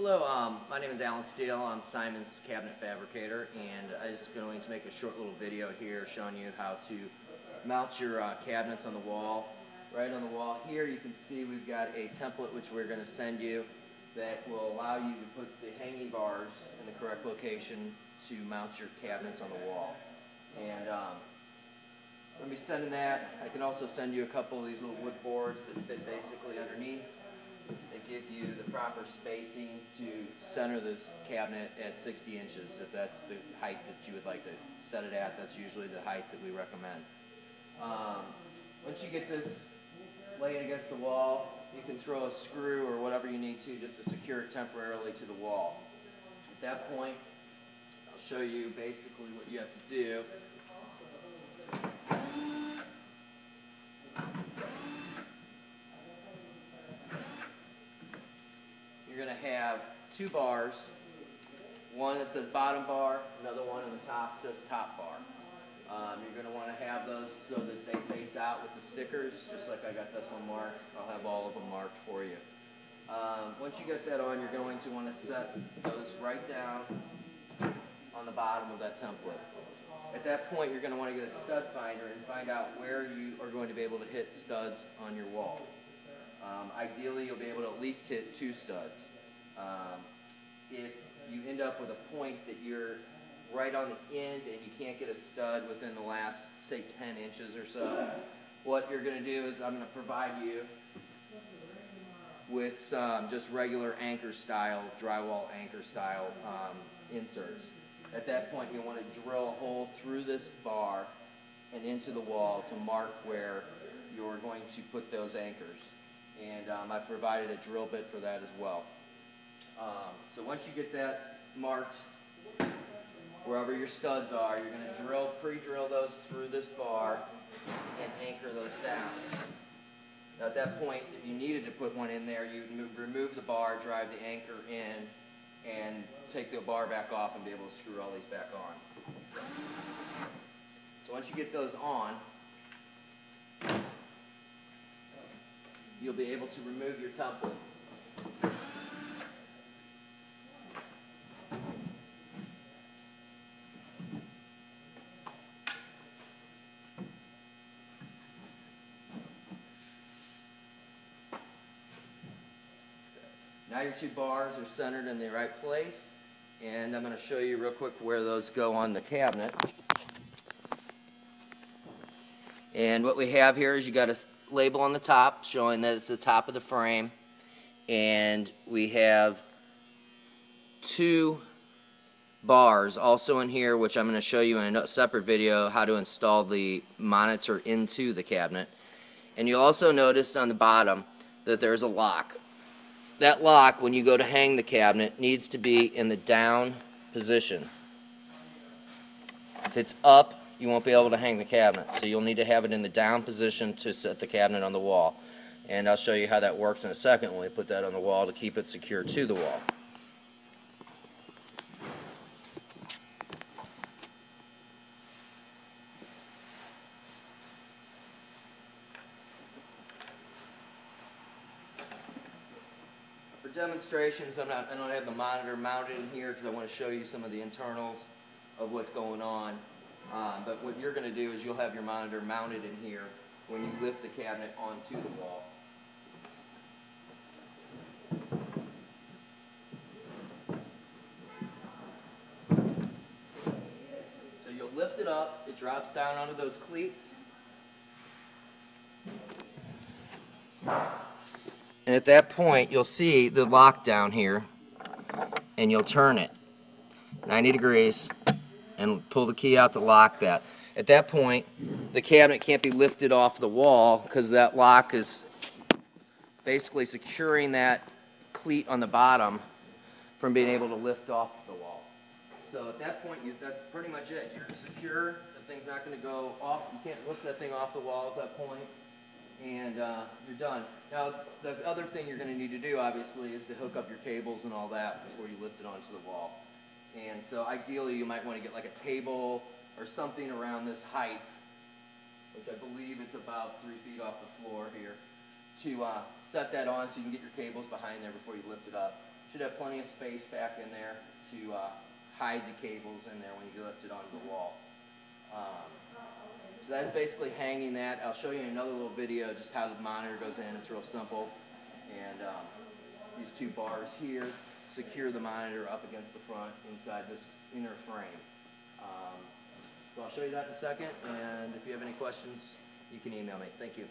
Hello, my name is Alan Steele. I'm Simon's cabinet fabricator, and I'm just going to make a short little video here showing you how to mount your cabinets on the wall. Right on the wall here you can see we've got a template which we're going to send you that will allow you to put the hanging bars in the correct location to mount your cabinets on the wall. And I'm going to be sending that. I can also send you a couple of these little wood boards that fit basically underneath. They give you the proper spacing to center this cabinet at 60 inches. If that's the height that you would like to set it at, that's usually the height that we recommend. Once you get this laying against the wall, you can throw a screw or whatever you need to just to secure it temporarily to the wall. At that point, I'll show you basically what you have to do. You're going to have two bars, one that says bottom bar, another one on the top says top bar. You're going to want to have those so that they face out with the stickers, just like I got this one marked. I'll have all of them marked for you. Once you get that on, you're going to want to set those right down on the bottom of that template. At that point, you're going to want to get a stud finder and find out where you are going to be able to hit studs on your wall. Ideally, you'll be able to at least hit 2 studs. If you end up with a point that you're right on the end and you can't get a stud within the last, say, 10 inches or so, what you're going to do is I'm going to provide you with some just regular anchor style, drywall anchor style inserts. At that point, you want to drill a hole through this bar and into the wall to mark where you're going to put those anchors. And I provided a drill bit for that as well. So once you get that marked, wherever your studs are, you're going to pre-drill those through this bar and anchor those down. Now at that point, if you needed to put one in there, you remove the bar, drive the anchor in, and take the bar back off and be able to screw all these back on. So once you get those on, you'll be able to remove your template. Now your 2 bars are centered in the right place, and I'm going to show you real quick where those go on the cabinet. And what we have here is you got a label on the top showing that it's the top of the frame, and we have 2 bars also in here, which I'm going to show you in a separate video how to install the monitor into the cabinet. And you'll also notice on the bottom that there's a lock. That lock, when you go to hang the cabinet, needs to be in the down position. If it's up, you won't be able to hang the cabinet, so you'll need to have it in the down position to set the cabinet on the wall. And I'll show you how that works in a second when we put that on the wall to keep it secure to the wall. For demonstrations, I don't have the monitor mounted in here because I want to show you some of the internals of what's going on. But what you're going to do is you'll have your monitor mounted in here when you lift the cabinet onto the wall. So you'll lift it up, it drops down onto those cleats. And at that point, you'll see the lock down here, and you'll turn it 90 degrees and pull the key out to lock that. At that point, the cabinet can't be lifted off the wall because that lock is basically securing that cleat on the bottom from being able to lift off the wall. So at that point, that's pretty much it. You're secure. The thing's not going to go off. You can't lift that thing off the wall at that point. And you're done. Now, the other thing you're going to need to do, obviously, is to hook up your cables and all that before you lift it onto the wall. And so, ideally, you might want to get like a table or something around this height, which I believe it's about 3 feet off the floor here, to set that on so you can get your cables behind there before you lift it up. Should have plenty of space back in there to hide the cables in there when you lift it onto the wall. So that's basically hanging that. I'll show you in another little video just how the monitor goes in. It's real simple. And these two bars here secure the monitor up against the front inside this inner frame. So I'll show you that in a second, and if you have any questions, you can email me. Thank you.